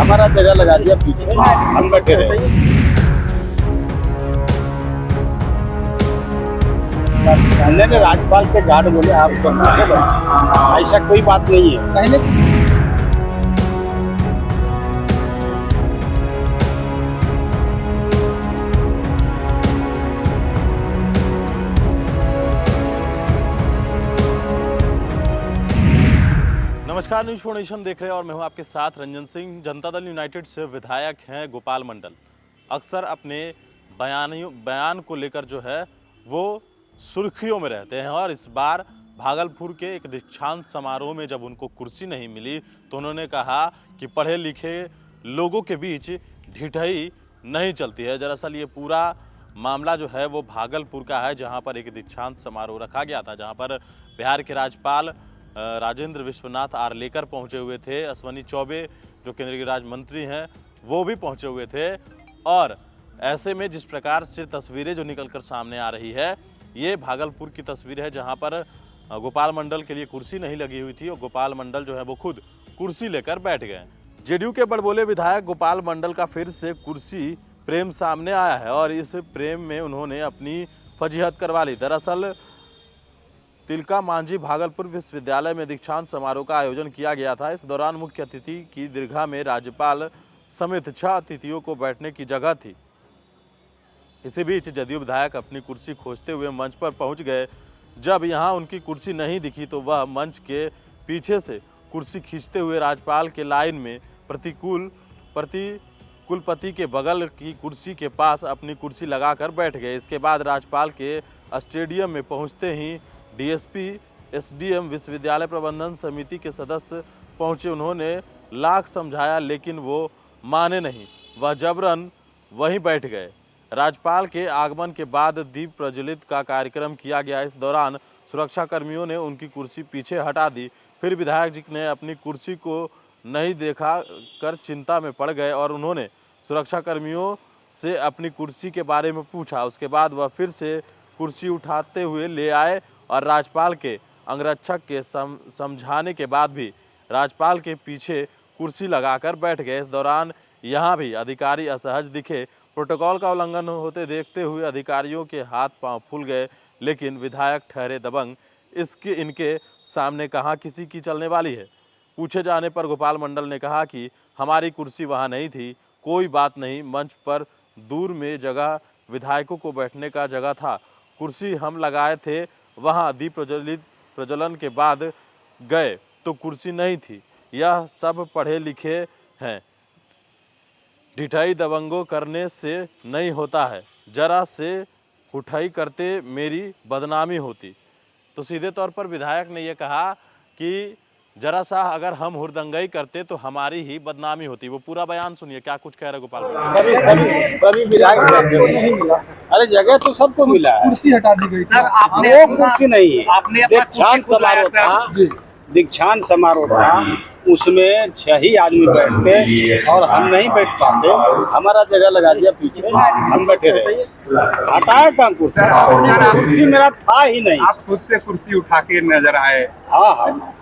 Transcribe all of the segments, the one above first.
हमारा जगह लगा दिया पीछे, हम बैठे रहे। नहीं, राज्यपाल के गार्ड बोले आप तो पीछे बैठे, ऐसा कोई बात नहीं है। पहले नमस्कार, न्यूज फॉर नेशन देख रहे हैं और मैं हूं आपके साथ रंजन सिंह। जनता दल यूनाइटेड से विधायक हैं गोपाल मंडल। अक्सर अपने बयान को लेकर जो है वो सुर्खियों में रहते हैं और इस बार भागलपुर के एक दीक्षांत समारोह में जब उनको कुर्सी नहीं मिली तो उन्होंने कहा कि पढ़े लिखे लोगों के बीच ढिठाई नहीं चलती है। दरअसल ये पूरा मामला जो है वो भागलपुर का है, जहाँ पर एक दीक्षांत समारोह रखा गया था, जहाँ पर बिहार के राज्यपाल राजेंद्र विश्वनाथ आर्लेकर पहुंचे हुए थे। अश्विनी चौबे जो केंद्रीय राज्य मंत्री हैं वो भी पहुंचे हुए थे। और ऐसे में जिस प्रकार से तस्वीरें जो निकलकर सामने आ रही है, ये भागलपुर की तस्वीर है, जहां पर गोपाल मंडल के लिए कुर्सी नहीं लगी हुई थी और गोपाल मंडल जो है वो खुद कुर्सी लेकर बैठ गए। जेडीयू के बड़बोले विधायक गोपाल मंडल का फिर से कुर्सी प्रेम सामने आया है और इस प्रेम में उन्होंने अपनी फजीहत करवा ली। दरअसल तिलका मांझी भागलपुर विश्वविद्यालय में दीक्षांत समारोह का आयोजन किया गया था। इस दौरान मुख्य अतिथि की दीर्घा में राज्यपाल समेत 6 अतिथियों को बैठने की जगह थी। इसी बीच जदयू विधायक अपनी कुर्सी खोजते हुए मंच पर पहुंच गए। जब यहां उनकी कुर्सी नहीं दिखी तो वह मंच के पीछे से कुर्सी खींचते हुए राज्यपाल के लाइन में कुलपति के बगल की कुर्सी के पास अपनी कुर्सी लगाकर बैठ गए। इसके बाद राज्यपाल के स्टेडियम में पहुंचते ही डीएसपी, एसडीएम, विश्वविद्यालय प्रबंधन समिति के सदस्य पहुंचे। उन्होंने लाख समझाया लेकिन वो माने नहीं, वह जबरन वहीं बैठ गए। राज्यपाल के आगमन के बाद दीप प्रज्वलित का कार्यक्रम किया गया। इस दौरान सुरक्षा कर्मियों ने उनकी कुर्सी पीछे हटा दी। फिर विधायक जी ने अपनी कुर्सी को नहीं देखा कर चिंता में पड़ गए और उन्होंने सुरक्षा कर्मियों से अपनी कुर्सी के बारे में पूछा। उसके बाद वह फिर से कुर्सी उठाते हुए ले आए और राज्यपाल के अंगरक्षक के समझाने के बाद भी राज्यपाल के पीछे कुर्सी लगाकर बैठ गए। इस दौरान यहां भी अधिकारी असहज दिखे। प्रोटोकॉल का उल्लंघन होते देखते हुए अधिकारियों के हाथ पांव फूल गए, लेकिन विधायक ठहरे दबंग। इनके सामने कहां किसी की चलने वाली है। पूछे जाने पर गोपाल मंडल ने कहा कि हमारी कुर्सी वहां नहीं थी, कोई बात नहीं, मंच पर दूर में जगह विधायकों को बैठने का जगह था, कुर्सी हम लगाए थे, वहां दीप प्रज्वलन के बाद गए तो कुर्सी नहीं थी। यह सब पढ़े लिखे हैं, ढिठाई दबंगों करने से नहीं होता है, जरा से उठाई करते मेरी बदनामी होती। तो सीधे तौर पर विधायक ने यह कहा कि जरा सा अगर हम हुड़दंगई करते तो हमारी ही बदनामी होती। वो पूरा बयान सुनिए क्या कुछ कह रहे गोपाल। सभी विधायक नहीं मिला। अरे जगह तो सबको मिला है, कुर्सी हटा दी गई। सर आपने वो कुर्सी नहीं है, दीक्षांत समारोह था, उसमें 6 ही आदमी बैठते और हम नहीं बैठ पाते, हमारा जगह लगा दिया पीछे, हम बैठे रहे। हटाया कहाँ कुर्सी? कुर्सी मेरा था ही नहीं। आप खुद से कुर्सी उठा के नजर आए? हाँ,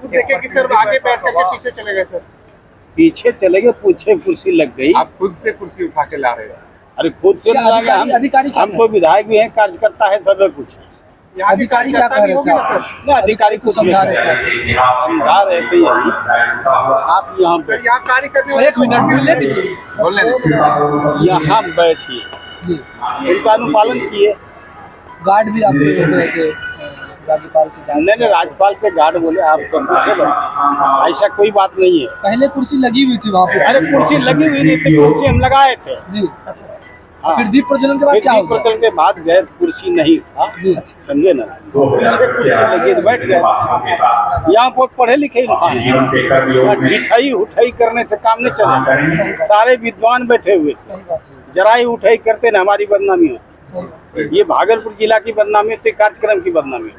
देखे कि सर आगे बैठ करके पीछे चले गए। सर पीछे चले गए, पूछे कुर्सी लग गई। आप खुद से कुर्सी उठा के ला रहे हैं? अरे खुद से हम कोई विधायक भी हैं, कार्यकर्ता है, सब कुछ। अधिकारी क्या कह रहे थे? अधिकारी को समझा रहे थे आप यहाँ सर यहाँ कार्य करने वाले 1 मिनट बोलने दीजिए, बोलने दीजिए। यहाँ बैठिए, इनका अनुपालन किए। गार्ड भी आपको रोक रहे थे, राज्यपाल के गार्ड। नहीं, राज्यपाल के गार्ड बोले आप तो पीछे बैठे, ऐसा कोई बात नहीं है। पहले कुर्सी लगी हुई थी वहाँ पे? अरे कुर्सी लगी हुई नहीं थी, कुर्सी हम लगाए थे जी। अच्छा, फिर दीप प्रज्वलन के बाद क्या दीप प्रज्वलन के बाद गए, कुर्सी नहीं था जी, समझे ना, पीछे कुर्सी लगी तो बैठ गए। यहाँ पर पढ़े लिखे इंसान, ढिठाई उठाई करने से काम नहीं चलेगा। सारे विद्वान बैठे हुए थे, जरा ही उठाई करते ना हमारी बदनामी होती। ये भागलपुर जिला की बदनामी होती, कार्यक्रम की बदनामी।